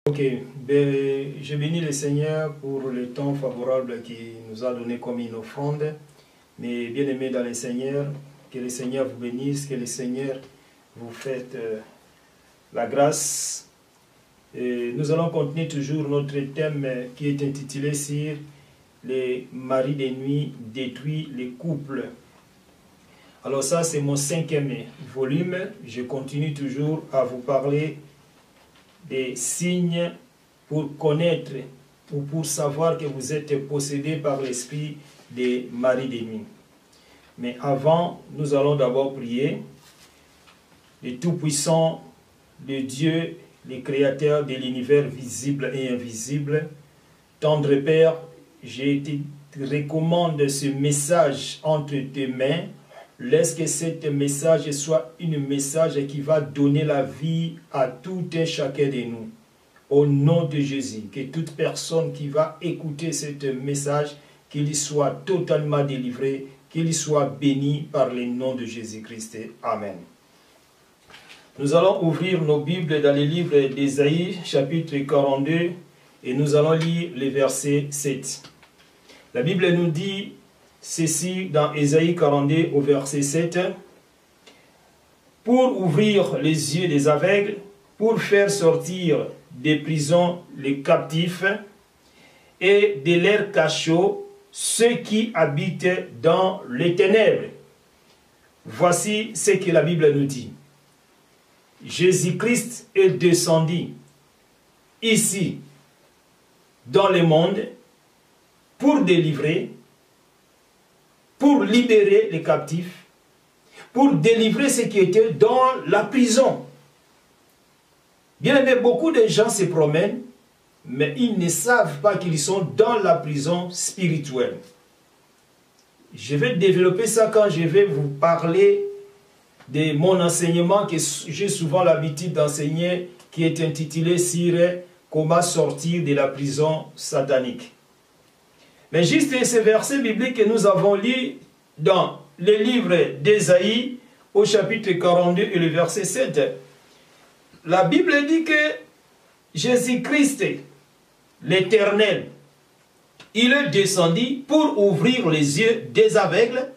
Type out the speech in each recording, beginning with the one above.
Ok, je bénis le Seigneur pour le temps favorable qu'il nous a donné comme une offrande. Mais bien aimés dans le Seigneur, que le Seigneur vous bénisse, que le Seigneur vous fasse la grâce. Et nous allons continuer toujours notre thème qui est intitulé sur les maris de nuit détruisent les couples. Alors ça, c'est mon 5e volume. Je continue toujours à vous parler des signes pour connaître ou pour savoir que vous êtes possédé par l'esprit des maris de nuit. Mais avant, nous allons d'abord prier. Le Tout-Puissant, le Dieu, le Créateur de l'univers visible et invisible, tendre Père, je te recommande ce message entre tes mains. Laisse que ce message soit un message qui va donner la vie à tout un chacun de nous. Au nom de Jésus, que toute personne qui va écouter ce message, qu'il soit totalement délivré, qu'il soit béni par le nom de Jésus-Christ. Amen. Nous allons ouvrir nos Bibles dans le livre d'Ésaïe, chapitre 42, et nous allons lire le verset 7. La Bible nous dit ceci dans Ésaïe 42 au verset 7. Pour ouvrir les yeux des aveugles, pour faire sortir des prisons les captifs et de leurs cachots ceux qui habitent dans les ténèbres. Voici ce que la Bible nous dit. Jésus-Christ est descendu ici dans le monde pour délivrer, pour libérer les captifs, pour délivrer ceux qui étaient dans la prison. Bien aimé, beaucoup de gens se promènent, mais ils ne savent pas qu'ils sont dans la prison spirituelle. Je vais développer ça quand je vais vous parler de mon enseignement que j'ai souvent l'habitude d'enseigner, qui est intitulé sur comment sortir de la prison satanique. Mais juste ce verset biblique que nous avons lu dans le livre d'Ésaïe au chapitre 42 et le verset 7, la Bible dit que Jésus-Christ, l'Éternel, il est descendu pour ouvrir les yeux des aveugles,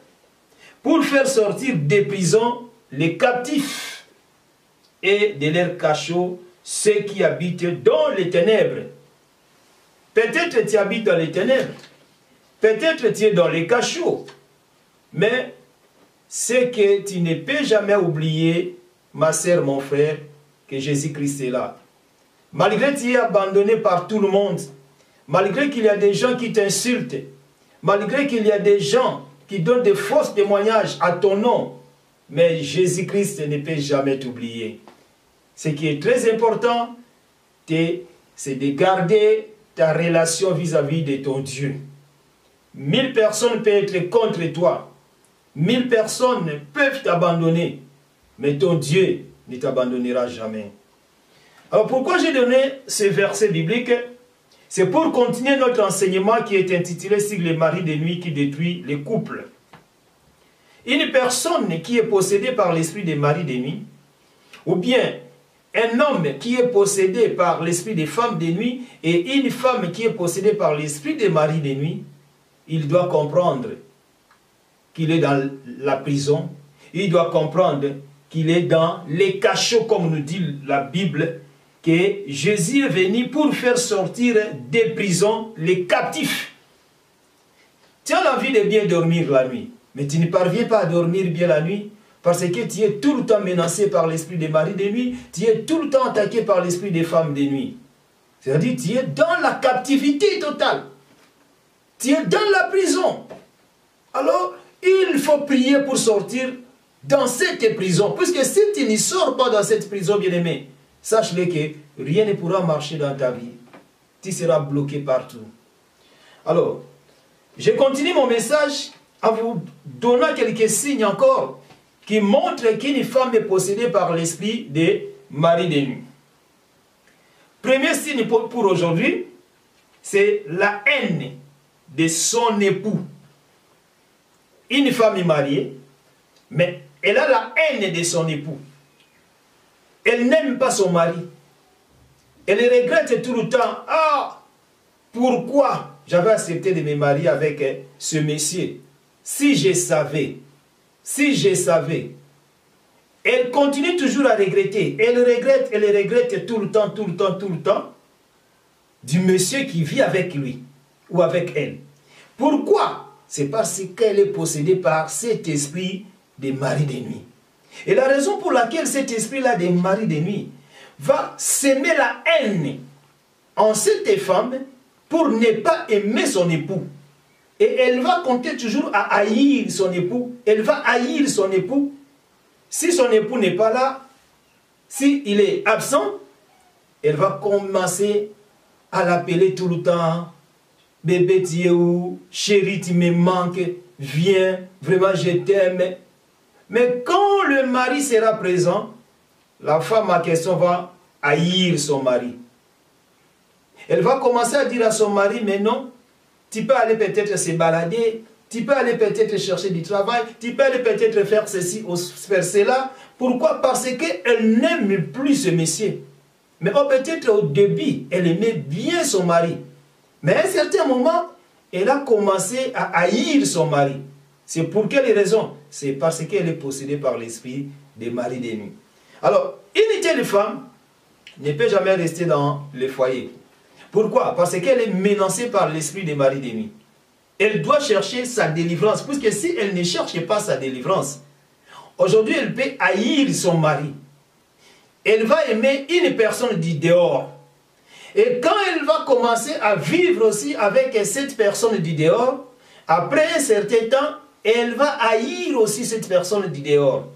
pour faire sortir des prisons les captifs et de leurs cachots ceux qui habitent dans les ténèbres. Peut-être tu habites dans les ténèbres, peut-être tu es dans les cachots, mais ce que tu ne peux jamais oublier, ma sœur, mon frère, que Jésus-Christ est là. Malgré que tu es abandonné par tout le monde, malgré qu'il y a des gens qui t'insultent, malgré qu'il y a des gens qui donnent des faux témoignages à ton nom, mais Jésus-Christ ne peut jamais t'oublier. Ce qui est très important, c'est de garder ta relation vis-à-vis de ton Dieu. 1000 personnes peuvent être contre toi. 1000 personnes peuvent t'abandonner. Mais ton Dieu ne t'abandonnera jamais. Alors pourquoi j'ai donné ce verset biblique? C'est pour continuer notre enseignement qui est intitulé sur les maris de nuit qui détruisent les couples. Une personne qui est possédée par l'esprit des maris de nuit, ou bien un homme qui est possédé par l'esprit des femmes de nuit, et une femme qui est possédée par l'esprit des maris de nuit, il doit comprendre qu'il est dans la prison, il doit comprendre qu'il est dans les cachots, comme nous dit la Bible, que Jésus est venu pour faire sortir des prisons les captifs. Tu as l'envie de bien dormir la nuit, mais tu ne parviens pas à dormir bien la nuit parce que tu es tout le temps menacé par l'esprit des maris de nuit, tu es tout le temps attaqué par l'esprit des femmes de nuit. C'est-à-dire tu es dans la captivité totale. Tu es dans la prison. Alors, il faut prier pour sortir dans cette prison. Puisque si tu ne sors pas dans cette prison, bien-aimé, sache-le que rien ne pourra marcher dans ta vie. Tu seras bloqué partout. Alors, je continue mon message en vous donnant quelques signes encore qui montrent qu'une femme est possédée par l'esprit des maris de nuit. Premier signe pour aujourd'hui, c'est la haine de son époux. Une femme est mariée, mais elle a la haine de son époux. Elle n'aime pas son mari. Elle regrette tout le temps. Ah, pourquoi j'avais accepté de me marier avec ce monsieur? Si je savais, si je savais. Elle continue toujours à regretter. Elle regrette tout le temps, tout le temps, tout le temps du monsieur qui vit avec lui ou avec elle. Pourquoi? C'est parce qu'elle est possédée par cet esprit de mari de nuit. Et la raison pour laquelle cet esprit-là de mari de nuit va semer la haine en cette femme pour ne pas aimer son époux. Et elle va compter toujours à haïr son époux. Elle va haïr son époux. Si son époux n'est pas là, s'il est absent, elle va commencer à l'appeler tout le temps. Bébé, tu es où? Chérie, tu me manques. Viens, vraiment, je t'aime. Mais quand le mari sera présent, la femme en question va haïr son mari. Elle va commencer à dire à son mari, mais non, tu peux aller peut-être se balader, tu peux aller peut-être chercher du travail, tu peux aller peut-être faire ceci ou faire cela. Pourquoi? Parce qu'elle n'aime plus ce monsieur. Mais peut-être au début, elle aimait bien son mari. Mais à un certain moment, elle a commencé à haïr son mari. C'est pour quelle raison? C'est parce qu'elle est possédée par l'esprit des maris de nuit. Alors, une telle femme ne peut jamais rester dans le foyer. Pourquoi? Parce qu'elle est menacée par l'esprit des maris de nuit. Elle doit chercher sa délivrance, puisque si elle ne cherche pas sa délivrance, aujourd'hui elle peut haïr son mari. Elle va aimer une personne du dehors. Et quand elle va commencer à vivre aussi avec cette personne du dehors, après un certain temps, elle va haïr aussi cette personne du dehors.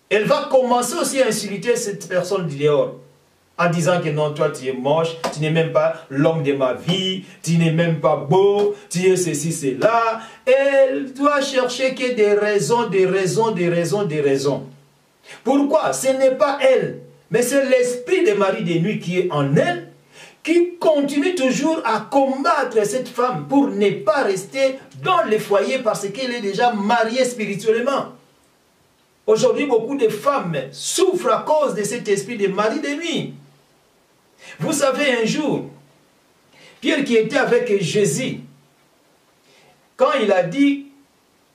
Elle va commencer aussi à insulter cette personne du dehors. En disant que non, toi tu es moche, tu n'es même pas l'homme de ma vie, tu n'es même pas beau, tu es ceci, cela. Elle doit chercher que des raisons, des raisons, des raisons, des raisons. Pourquoi? Ce n'est pas elle, mais c'est l'esprit des maris de nuit qui est en elle, qui continue toujours à combattre cette femme pour ne pas rester dans le foyer parce qu'elle est déjà mariée spirituellement. Aujourd'hui, beaucoup de femmes souffrent à cause de cet esprit de mari de nuit. Vous savez, un jour, Pierre qui était avec Jésus, quand il a dit,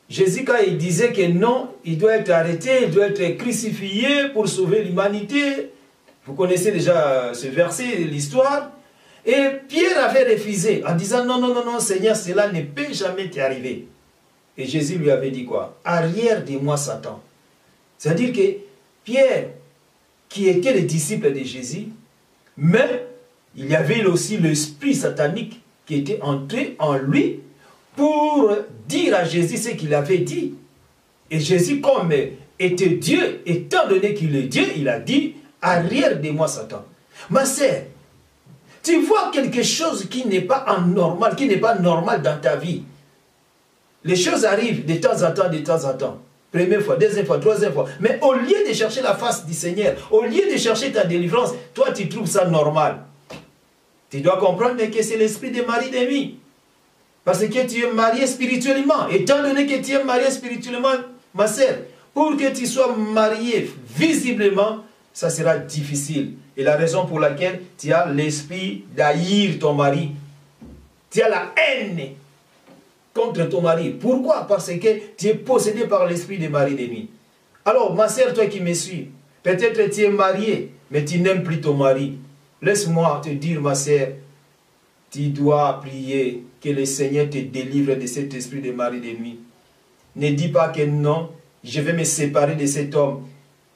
Jésus quand il disait que non, il doit être arrêté, il doit être crucifié pour sauver l'humanité. Vous connaissez déjà ce verset, l'histoire. Et Pierre avait refusé en disant non, non, non, non, Seigneur, cela ne peut jamais t'arriver. Et Jésus lui avait dit quoi? Arrière de moi, Satan. C'est-à-dire que Pierre, qui était le disciple de Jésus, mais il y avait aussi l'esprit satanique qui était entré en lui pour dire à Jésus ce qu'il avait dit. Et Jésus, comme était Dieu, étant donné qu'il est Dieu, il a dit, arrière de moi, Satan. Ma sœur, tu vois quelque chose qui n'est pas anormal, qui n'est pas normal dans ta vie. Les choses arrivent de temps en temps, de temps en temps. Première fois, deuxième fois, troisième fois. Mais au lieu de chercher la face du Seigneur, au lieu de chercher ta délivrance, toi tu trouves ça normal. Tu dois comprendre que c'est l'esprit de mari de nuit. Parce que tu es marié spirituellement. Étant donné que tu es marié spirituellement, ma sœur, pour que tu sois marié visiblement, ça sera difficile. Et la raison pour laquelle tu as l'esprit d'haïr ton mari. Tu as la haine contre ton mari. Pourquoi? Parce que tu es possédé par l'esprit des maris de nuit. Alors, ma sœur, toi qui me suis, peut-être tu es marié, mais tu n'aimes plus ton mari. Laisse-moi te dire, ma sœur, tu dois prier que le Seigneur te délivre de cet esprit de mari de nuit. Ne dis pas que non, je vais me séparer de cet homme.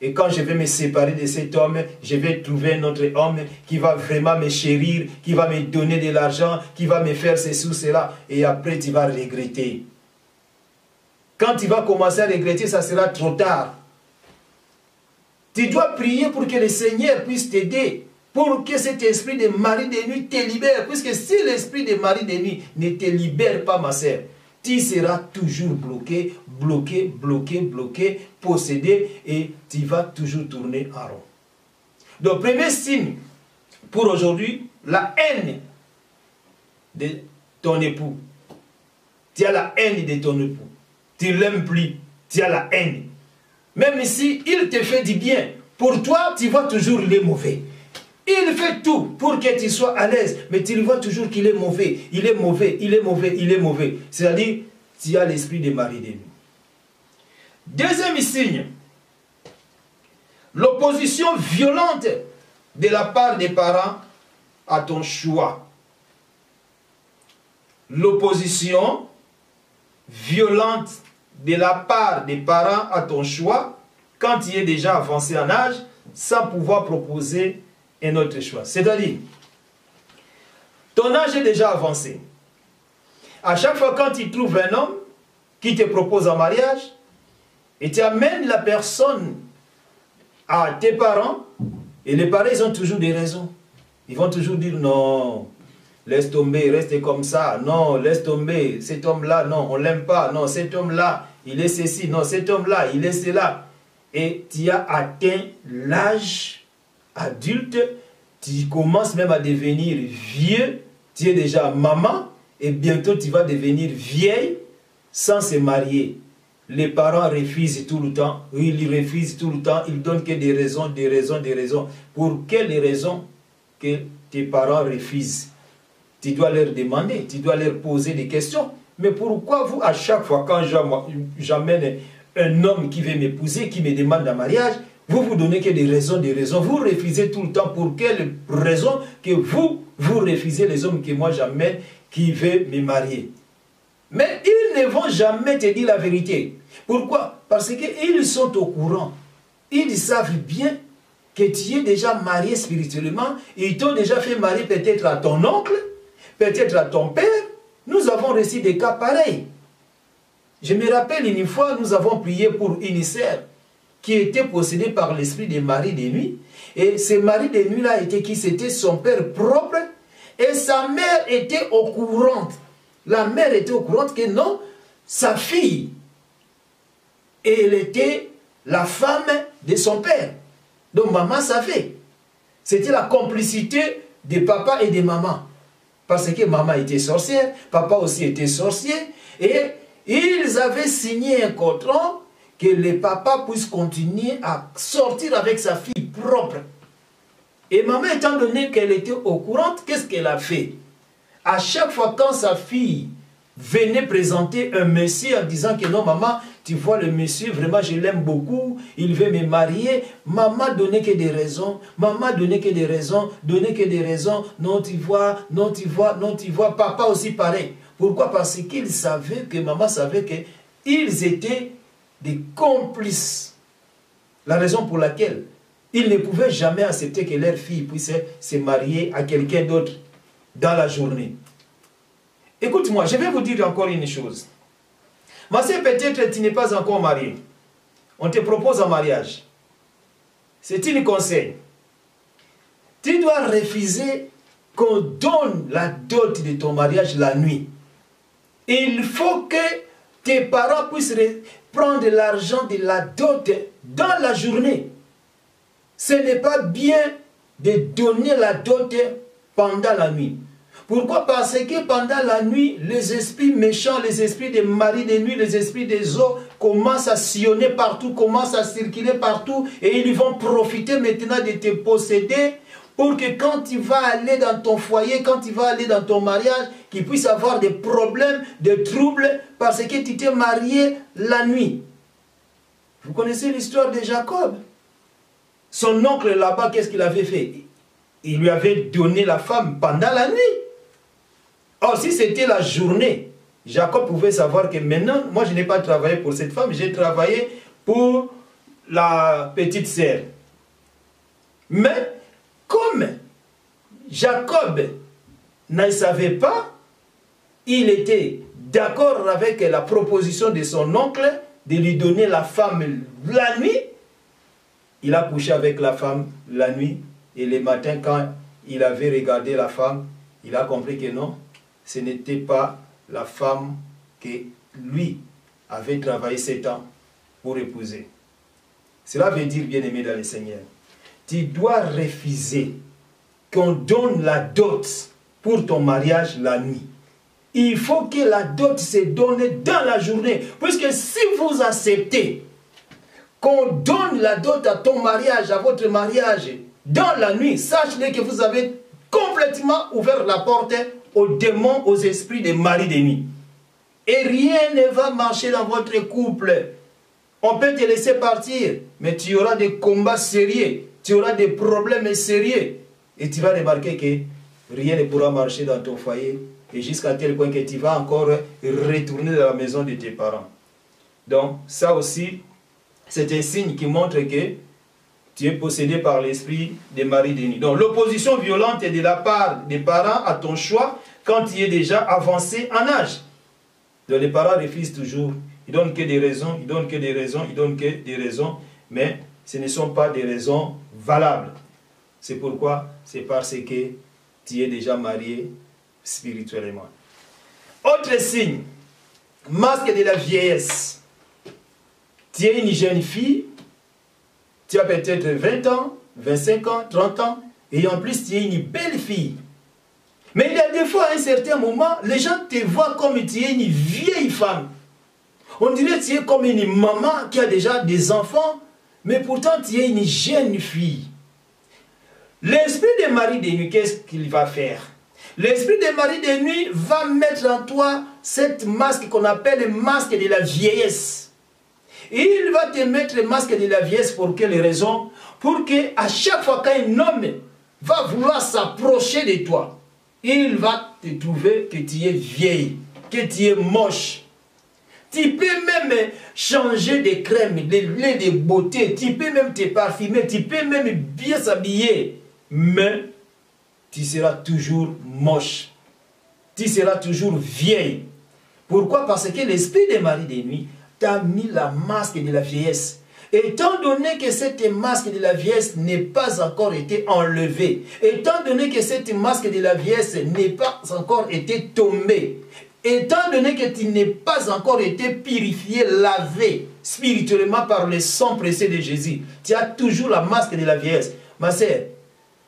Et quand je vais me séparer de cet homme, je vais trouver un autre homme qui va vraiment me chérir, qui va me donner de l'argent, qui va me faire ceci ou cela. Et après, tu vas regretter. Quand tu vas commencer à regretter, ça sera trop tard. Tu dois prier pour que le Seigneur puisse t'aider, pour que cet esprit de mari de nuit te libère. Puisque si l'esprit de mari de nuit ne te libère pas, ma sœur, tu seras toujours bloqué, bloqué, bloqué, bloqué, possédé et tu vas toujours tourner en rond. Donc, premier signe pour aujourd'hui, la haine de ton époux. Tu as la haine de ton époux. Tu ne l'aimes plus, tu as la haine. Même si il te fait du bien, pour toi, tu vois toujours les mauvais. Il fait tout pour que tu sois à l'aise, mais tu le vois toujours qu'il est mauvais, il est mauvais, il est mauvais, il est mauvais. C'est-à-dire, tu as l'esprit de mari de lui. Deuxième signe, l'opposition violente de la part des parents à ton choix. L'opposition violente de la part des parents à ton choix, quand tu es déjà avancé en âge, sans pouvoir proposer un autre choix. C'est-à-dire, ton âge est déjà avancé. À chaque fois quand tu trouves un homme qui te propose un mariage, et tu amènes la personne à tes parents, et les parents, ils ont toujours des raisons. Ils vont toujours dire non, laisse tomber, reste comme ça, non, laisse tomber, cet homme-là, non, on ne l'aime pas, non, cet homme-là, il est ceci, non, cet homme-là, il est cela. Et tu as atteint l'âge adulte, tu commences même à devenir vieux, tu es déjà maman, et bientôt tu vas devenir vieille sans se marier. Les parents refusent tout le temps, ils refusent tout le temps, ils donnent que des raisons, des raisons, des raisons. Pour quelles raisons que tes parents refusent? Tu dois leur demander, tu dois leur poser des questions. Mais pourquoi vous, à chaque fois, quand j'amène un homme qui veut m'épouser, qui me demande un mariage, vous donnez que des raisons, des raisons. Vous refusez tout le temps. Pour quelle raison que vous refusez les hommes que moi j'amène qui veulent me marier? Mais ils ne vont jamais te dire la vérité. Pourquoi? Parce qu'ils sont au courant. Ils savent bien que tu es déjà marié spirituellement. Ils t'ont déjà fait marier peut-être à ton oncle, peut-être à ton père. Nous avons reçu des cas pareils. Je me rappelle une fois, nous avons prié pour une sœur qui était possédée par l'esprit des maris de nuit. Et ce mari de nuit-là était qui? C'était son père propre. Et sa mère était au courant. La mère était au courant que non, sa fille, elle était la femme de son père. Donc maman savait. C'était la complicité de papa et de maman. Parce que maman était sorcière, papa aussi était sorcier. Et ils avaient signé un contrat que le papa puisse continuer à sortir avec sa fille propre. Et maman, étant donné qu'elle était au courant, qu'est-ce qu'elle a fait? À chaque fois quand sa fille venait présenter un monsieur en disant que non maman, tu vois le monsieur, vraiment je l'aime beaucoup, il veut me marier, maman donnait que des raisons, maman donnait que des raisons, donnait que des raisons, non tu vois, non tu vois, non tu vois, papa aussi pareil. Pourquoi? Parce qu'il savait que, maman savait qu'ils étaient des complices. La raison pour laquelle ils ne pouvaient jamais accepter que leur fille puisse se marier à quelqu'un d'autre dans la journée. Écoute-moi, je vais vous dire encore une chose. Ma sœur, peut-être tu n'es pas encore mariée. On te propose un mariage. C'est un conseil. Tu dois refuser qu'on donne la dot de ton mariage la nuit. Il faut que tes parents puissent prendre l'argent de la dot dans la journée. Ce n'est pas bien de donner la dot pendant la nuit. Pourquoi? Parce que pendant la nuit, les esprits méchants, les esprits des maris de nuit, les esprits des eaux commencent à sillonner partout, commencent à circuler partout et ils vont profiter maintenant de te posséder pour que quand tu vas aller dans ton foyer, quand tu vas aller dans ton mariage, qu'ils puissent avoir des problèmes, des troubles parce que tu t'es marié la nuit. Vous connaissez l'histoire de Jacob? Son oncle là-bas, qu'est-ce qu'il avait fait? Il lui avait donné la femme pendant la nuit. Or, si c'était la journée, Jacob pouvait savoir que maintenant, moi je n'ai pas travaillé pour cette femme, j'ai travaillé pour la petite sœur. Mais, comme Jacob ne savait pas, il était d'accord avec la proposition de son oncle de lui donner la femme la nuit. Il a couché avec la femme la nuit et le matin, quand il avait regardé la femme, il a compris que non, ce n'était pas la femme que lui avait travaillé 7 ans pour épouser. Cela veut dire, bien-aimé dans le Seigneur, tu dois refuser qu'on donne la dot pour ton mariage la nuit. Il faut que la dot se donne dans la journée. Puisque si vous acceptez qu'on donne la dot à ton mariage, à votre mariage, dans la nuit, sachez que vous avez complètement ouvert la porte aux démons, aux esprits des maris de nuit. Et rien ne va marcher dans votre couple. On peut te laisser partir, mais tu auras des combats sérieux, tu auras des problèmes sérieux. Et tu vas remarquer que rien ne pourra marcher dans ton foyer. Et jusqu'à tel point que tu vas encore retourner dans la maison de tes parents. Donc, ça aussi, c'est un signe qui montre que tu es possédé par l'esprit des maris de nuit. Donc, l'opposition violente est de la part des parents à ton choix quand tu es déjà avancé en âge. Donc, les parents refusent toujours. Ils donnent que des raisons, ils donnent que des raisons, ils donnent que des raisons, mais ce ne sont pas des raisons valables. C'est pourquoi? C'est parce que tu es déjà marié spirituellement. Autre signe, masque de la vieillesse. Tu es une jeune fille, tu as peut-être 20 ans, 25 ans, 30 ans, et en plus tu es une belle fille. Mais il y a des fois, à un certain moment, les gens te voient comme tu es une vieille femme. On dirait que tu es comme une maman qui a déjà des enfants, mais pourtant tu es une jeune fille. L'esprit des maris de nuit, qu'est-ce qu'il va faire? L'esprit des maris de nuit va mettre en toi cette masque qu'on appelle le masque de la vieillesse. Il va te mettre le masque de la vieillesse pour quelle raison? Pour que à chaque fois qu'un homme va vouloir s'approcher de toi, il va te trouver que tu es vieille, que tu es moche. Tu peux même changer de crème, de lait de beauté, tu peux même te parfumer, tu peux même bien s'habiller, mais tu seras toujours moche. Tu seras toujours vieille. Pourquoi? Parce que l'esprit des maris de nuit t'a mis la masque de la vieillesse. Étant donné que cette masque de la vieillesse n'est pas encore été enlevée, étant donné que cette masque de la vieillesse n'est pas encore été tombée, étant donné que tu n'es pas encore été purifié, lavé spirituellement par le sang précieux de Jésus, tu as toujours la masque de la vieillesse. Ma sœur,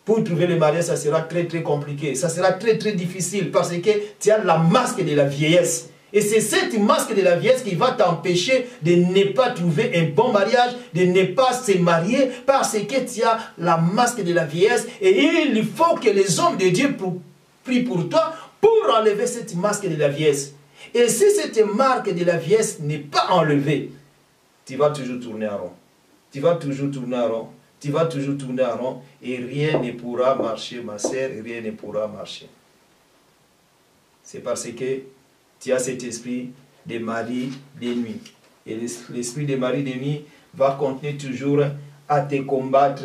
pour trouver le mariage, ça sera très compliqué, ça sera très difficile parce que tu as la masque de la vieillesse. Et c'est cette masque de la vieillesse qui va t'empêcher de ne pas trouver un bon mariage, de ne pas se marier, parce que tu as la masque de la vieillesse. Et il faut que les hommes de Dieu prient pour toi pour enlever cette masque de la vieillesse. Et si cette marque de la vieillesse n'est pas enlevée, tu vas toujours tourner en rond. Tu vas toujours tourner en rond. Tu vas toujours tourner en rond. Et rien ne pourra marcher, ma sœur, rien ne pourra marcher. C'est parce que tu as cet esprit des maris de nuit. Et l'esprit des maris de nuit va continuer toujours à te combattre,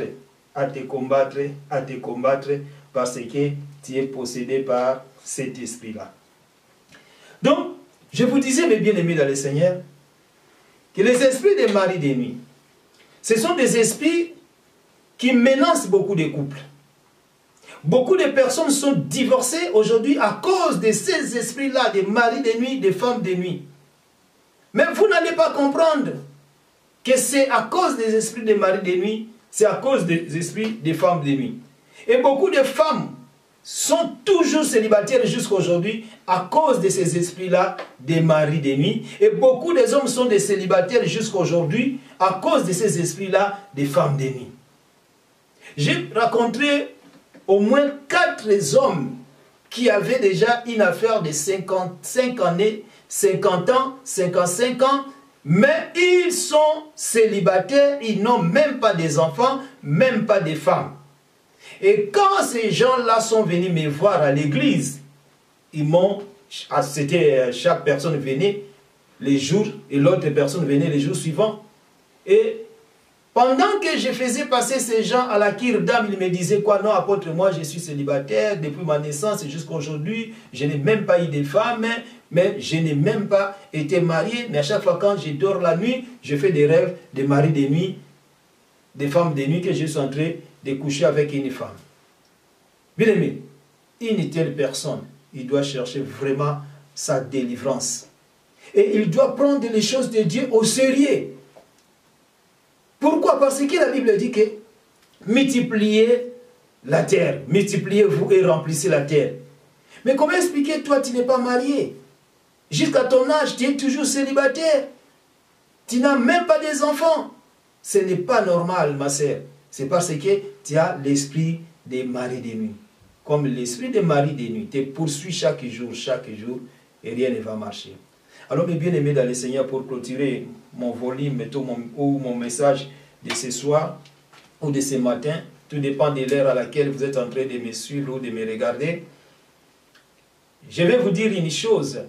à te combattre, à te combattre, parce que tu es possédé par cet esprit-là. Donc, je vous disais, mes bien-aimés dans le Seigneur, que les esprits des maris de nuit, ce sont des esprits qui menacent beaucoup de couples. Beaucoup de personnes sont divorcées aujourd'hui à cause de ces esprits-là, des maris de nuit, des femmes de nuit. Mais vous n'allez pas comprendre que c'est à cause des esprits des maris de nuit, c'est à cause des esprits des femmes de nuit. Et beaucoup de femmes sont toujours célibataires jusqu'à aujourd'hui à cause de ces esprits-là des maris de nuit. Et beaucoup des hommes sont des célibataires jusqu'à aujourd'hui à cause de ces esprits-là des femmes de nuit. J'ai rencontré au moins 4 hommes qui avaient déjà une affaire de 55 années, 50 ans, 55 ans, mais ils sont célibataires, ils n'ont même pas des enfants, même pas des femmes. Et quand ces gens-là sont venus me voir à l'église, ils m'ont, c'était chaque personne venait les jours, et l'autre personne venait les jours suivants. Et pendant que je faisais passer ces gens à la Kirdam, ils me disaient quoi? Non, apôtre, moi je suis célibataire depuis ma naissance jusqu'à aujourd'hui. Je n'ai même pas eu de femme, mais je n'ai même pas été marié. Mais à chaque fois quand je dors la nuit, je fais des rêves de maris de nuit, des femmes de nuit que je suis en train de coucher avec une femme. Bien aimé, une telle personne, il doit chercher vraiment sa délivrance. Et il doit prendre les choses de Dieu au sérieux. Pourquoi? Parce que la Bible dit que multipliez la terre, multipliez-vous et remplissez la terre. Mais comment expliquer, toi, tu n'es pas marié? Jusqu'à ton âge, tu es toujours célibataire. Tu n'as même pas des enfants. Ce n'est pas normal, ma sœur. C'est parce que tu as l'esprit des maris de nuit. Comme l'esprit des maris de nuit te poursuit chaque jour, et rien ne va marcher. Alors mes bien-aimés dans le Seigneur, pour clôturer mon volume ou mon message de ce soir ou de ce matin, tout dépend de l'heure à laquelle vous êtes en train de me suivre ou de me regarder, je vais vous dire une chose,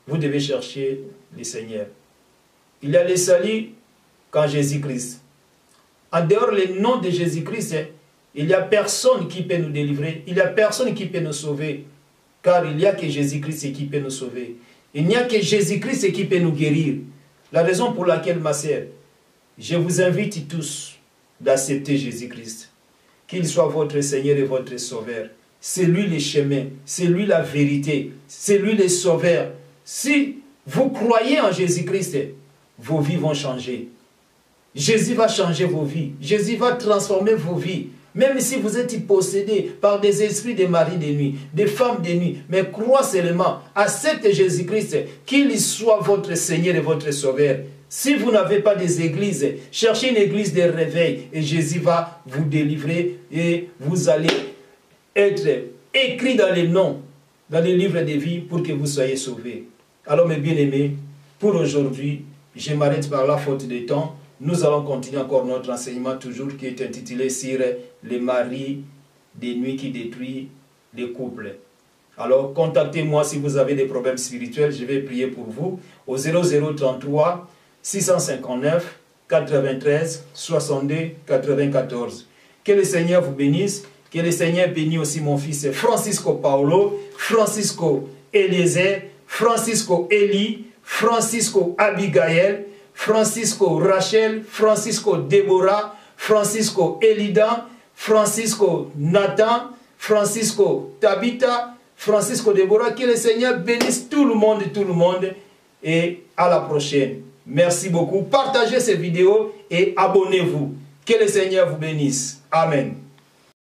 vous devez chercher le Seigneur. Il y a le salut qu'en Jésus-Christ. En dehors le nom de Jésus-Christ, il n'y a personne qui peut nous délivrer, il n'y a personne qui peut nous sauver, car il n'y a que Jésus-Christ qui peut nous sauver. Il n'y a que Jésus-Christ qui peut nous guérir. La raison pour laquelle, ma sœur, je vous invite tous d'accepter Jésus-Christ. Qu'il soit votre Seigneur et votre Sauveur. C'est lui le chemin, c'est lui la vérité, c'est lui le Sauveur. Si vous croyez en Jésus-Christ, vos vies vont changer. Jésus va changer vos vies. Jésus va transformer vos vies. Même si vous êtes possédés par des esprits de maris de nuit, des femmes de nuit, mais croyez seulement, acceptez Jésus-Christ, qu'il soit votre Seigneur et votre Sauveur. Si vous n'avez pas des églises, cherchez une église de réveil et Jésus va vous délivrer et vous allez être écrit dans les noms, dans les livres de vie pour que vous soyez sauvés. Alors mes bien-aimés, pour aujourd'hui, je m'arrête par la faute de temps. Nous allons continuer encore notre enseignement toujours qui est intitulé sur les maris des nuits qui détruisent les couples. Alors contactez-moi si vous avez des problèmes spirituels, je vais prier pour vous au 0033 659 93 62 94. Que le Seigneur vous bénisse, que le Seigneur bénisse aussi mon fils Francisco Paulo, Francisco Eliezer, Francisco Eli, Francisco Abigail, Francisco Rachel, Francisco Déborah, Francisco Elida, Francisco Nathan, Francisco Tabitha, Francisco Déborah. Que le Seigneur bénisse tout le monde et à la prochaine. Merci beaucoup. Partagez ces vidéos et abonnez-vous. Que le Seigneur vous bénisse. Amen.